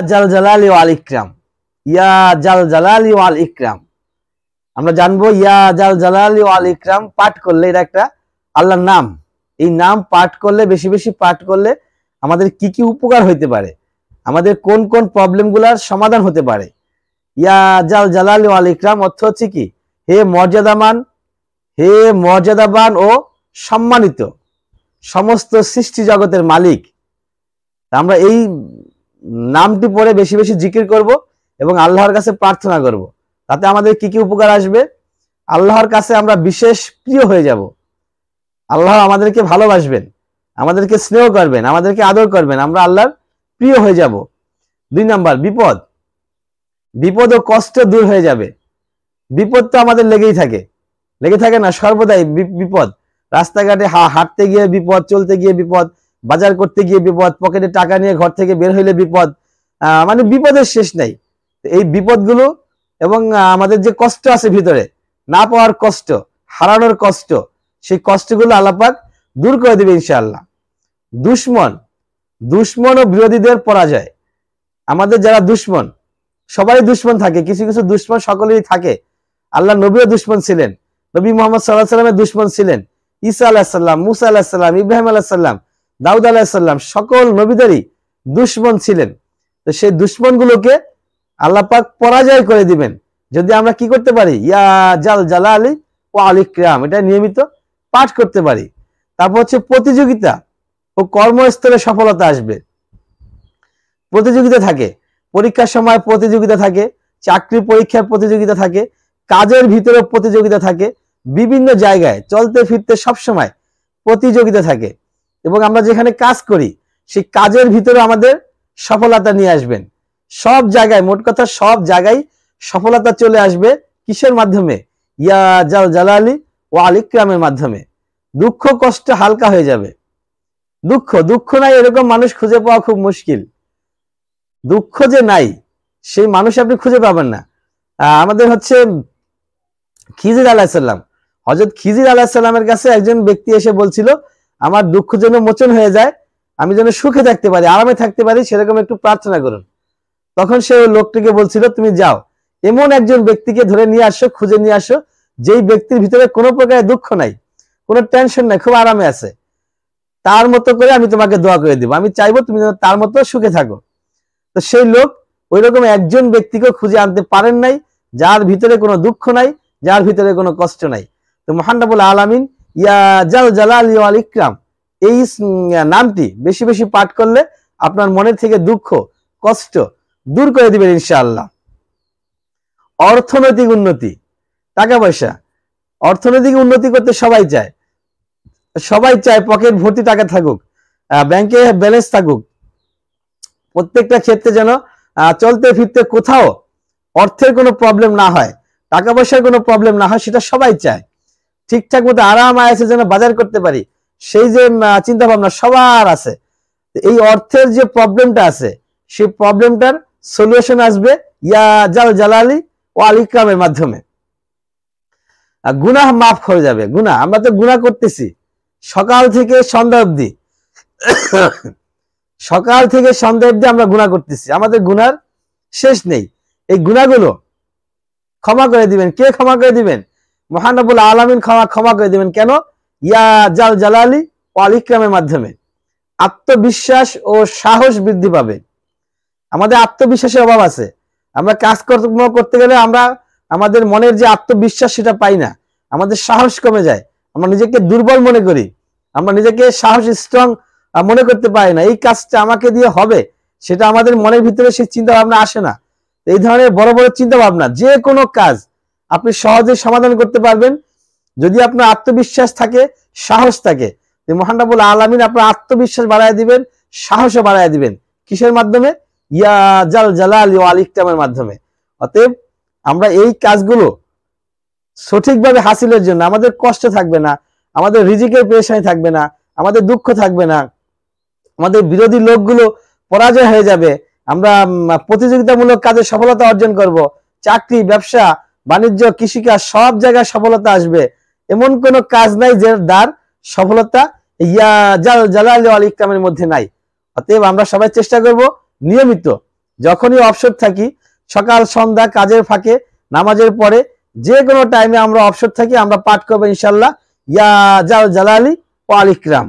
জাল জালালি ওয়াল ইকরাম, ইয়া জাল জালালি ওয়াল ইকরাম। আমরা জানবো ইয়া জাল জালালি ওয়াল ইকরাম পাঠ করলে এটা একটা আল্লাহর নাম। এই নাম পাঠ করলে, বেশি বেশি পাঠ করলে আমাদের কি কি উপকার হইতে পারে, আমাদের কোন কোন প্রবলেমগুলোর সমাধান হতে পারে। ইয়া জাল জালালি ওয়াল ইকরাম অর্থ হচ্ছে কি, হে মর্যাদামান, হে মর্যাদাবান ও সম্মানিত সমস্ত সৃষ্টি জগতের মালিক। আমরা এই নামটি পড়ে বেশি বেশি জিকির করব এবং আল্লাহর কাছে প্রার্থনা করব। তাতে আমাদের কি কি উপকার আসবে? আল্লাহর কাছে আমরা বিশেষ প্রিয় হয়ে যাব, আল্লাহ আমাদেরকে ভালোবাসবেন, আমাদেরকে স্নেহ করবেন, আমাদেরকে আদর করবেন, আমরা আল্লাহর প্রিয় হয়ে যাব। 2 নাম্বার, বিপদ, বিপদ ও কষ্ট দূর হয়ে যাবে। বিপদ তো আমাদের লেগে থাকে না, সর্বদাই বিপদ। রাস্তাঘাটে হাঁটতে গিয়ে বিপদ, চলতে গিয়ে বিপদ, বাজার করতে গিয়ে বিপদ, পকেটে টাকা নিয়ে ঘর থেকে বের হইলে বিপদ, মানে বিপদের শেষ নাই। এই বিপদগুলো এবং আমাদের যে কষ্ট আছে ভিতরে, না পাওয়ার কষ্ট, হারানোর কষ্ট, সেই কষ্টগুলো আল্লাহ পাক দূর করে দিবে ইনশাআল্লাহ। দুশ্মন ও বিরোধীদের পরাজয়। আমাদের যারা দুশ্মন, সবারই দুশ্মন থাকে, কিছু কিছু দুশ্মন সকলেরই থাকে। আল্লাহ নবীও দুশ্মন ছিলেন, নবী মুহাম্মদ সাল্লাল্লাহু আলাইহি সাল্লামের দুশ্মন ছিলেন, ঈসা আলাইহিস সালাম, মুসা আলাইহিস সালাম, ইব্রাহিম আলাইহিস সালাম, দাউদ আলাইহিস সালাম, সকল নবীদেরই দুশ্মন ছিলেন। তো সেই দুশ্মনগুলোকে আল্লাহ পাক পরাজয় করে দিবেন যদি আমরা কি করতে পারি, ইয়া জাল জালালি ওয়াল ইকরাম, এটা নিয়মিত পাঠ করতে পারি। তারপর হচ্ছে প্রতিযোগিতা ও কর্মস্থলে সফলতা আসবে। প্রতিযোগিতা থাকে, পরীক্ষার সময় প্রতিযোগিতা থাকে, চাকরি পরীক্ষার প্রতিযোগিতা থাকে, কাজের ভিতরে প্রতিযোগিতা থাকে, বিভিন্ন জায়গায় চলতে ফিরতে সবসময় প্রতিযোগিতা থাকে। এবং আমরা যেখানে কাজ করি সেই কাজের ভিতরে আমাদের সফলতা নিয়ে আসবেন। সব জায়গায়, মোট কথা সব জায়গায় সফলতা চলে আসবে কিসের মাধ্যমে? ইয়া জাল জালালি ওয়াল ইকরামের মাধ্যমে। দুঃখ কষ্ট হালকা হয়ে যাবে। দুঃখ নাই এরকম মানুষ খুঁজে পাওয়া খুব মুশকিল। দুঃখ যে নাই সেই মানুষ আপনি খুঁজে পাবেন না। আমাদের হচ্ছে খিজির আলাইহিস সালাম, হযরত খিজির আলাইহিস সালামের কাছে একজন ব্যক্তি এসে বলছিল, আমার দুঃখ যেন মোচন হয়ে যায়, আমি যেন সুখে থাকতে পারি, আরামে থাকতে পারি, সেরকম একটু প্রার্থনা করুন। তখন সে ওই লোকটিকে বলছিল, তুমি যাও এমন একজন ব্যক্তিকে ধরে নিয়ে আসো, খুঁজে নিয়ে আসো, যেই ব্যক্তির ভিতরে কোনো প্রকারের দুঃখ নাই, কোনো টেনশন নাই, খুব আরামে আছে, তার মতো করে আমি তোমাকে দোয়া করে দিব, আমি চাইবো তুমি যেন তার মতো সুখে থাকো। তো সেই লোক ওই রকম একজন ব্যক্তিকে খুঁজে আনতে পারেন নাই যার ভিতরে কোনো দুঃখ নাই, যার ভিতরে কোনো কষ্ট নাই। তো মহান রব্বুল আলামিন ইয়া জাল জালালি ওয়াল ইকরাম এই নামটি বেশি বেশি পাঠ করলে আপনার মনের থেকে দুঃখ কষ্ট দূর করে দিবেন ইনশাআল্লাহ। অর্থনৈতিক উন্নতি, টাকা পয়সা, অর্থনৈতিক উন্নতি করতে সবাই চায় পকেট ভর্তি টাকা থাকুক, ব্যাংকে ব্যালেন্স থাকুক, প্রত্যেকটা ক্ষেত্রে যেন চলতে ফিরতে কোথাও অর্থের কোনো প্রবলেম না হয়, টাকা পয়সার কোনো প্রবলেম না হয়, সেটা সবাই চায়। ঠিকঠাক মতো আরাম আয়েসে যেন বাজার করতে পারি, সেই যে চিন্তা ভাবনা সবার আছে। এই অর্থের যে প্রবলেমটা আছে সেই প্রবলেমটার সলিউশন আসবে ইয়া জাল জালালি ওয়াল ইকরামের মাধ্যমে। গুনাহ মাফ হয়ে যাবে। গুনাহ, আমরা তো গুনাহ করতেছি সকাল থেকে সন্ধ্যা অবধি, সকাল থেকে সন্ধ্যা অবধি আমরা গুনাহ করতেছি, আমাদের গুনার শেষ নেই। এই গুনাহগুলো ক্ষমা করে দিবেন। কে ক্ষমা করে দিবেন? মহান রব্বুল আলামিন ক্ষমা করে দিবেন। কেন? ইয়া জাল জালালি ওয়াল ইকরামের মাধ্যমে। আত্মবিশ্বাস ও সাহস বৃদ্ধি পাবে। আমাদের আত্মবিশ্বাসের অভাব আছে, আমরা কাজকর্ম করতে গেলে আমরা আমাদের মনের যে আত্মবিশ্বাস সেটা পাই না, আমাদের সাহস কমে যায়, আমরা নিজেকে দুর্বল মনে করি, আমরা নিজেকে সাহস স্ট্রং মনে করতে পারি না। এই কাজটা আমাকে দিয়ে হবে সেটা আমাদের মনের ভিতরে সেই চিন্তা ভাবনা আসে না। এই ধরনের বড় বড় চিন্তা ভাবনা, যে কোনো কাজ আপনি সহজে সমাধান করতে পারবেন যদি আপনার আত্মবিশ্বাস থাকে, সাহস থাকে। মহান রব্বুল আলামিন আপনার আত্মবিশ্বাস বাড়ায় দিবেন, সাহসও বাড়ায় দিবেন। কিসের মাধ্যমে? ইয়া জাল জালালি ওয়াল ইকরামের মাধ্যমে। অতএব আমরা এই কাজগুলো সঠিকভাবে হাসিলের জন্য আমাদের কষ্ট থাকবে না, আমাদের রিজিকের পেরেশানি থাকবে না, আমাদের দুঃখ থাকবে না, আমাদের বিরোধী লোকগুলো পরাজয় হয়ে যাবে, আমরা প্রতিযোগিতামূলক কাজে সফলতা অর্জন করব, চাকরি, ব্যবসা, বাণিজ্য, কৃষিকাজ সব জায়গায় সফলতা আসবে। এমন কোন কাজ নাই যে যার সফলতা ইয়া জাল জালালি ওয়াল ইকরামের মধ্যে নাই। অতএব আমরা সবাই চেষ্টা করব নিয়মিত যখনই অবসর থাকি, সকাল সন্ধ্যা কাজের ফাঁকে নামাজের পরে যে কোনো টাইমে আমরা অবসর থাকি, আমরা পাঠ করবো ইনশাল্লাহ ইয়া জাল জালালি ওয়াল ইকরাম।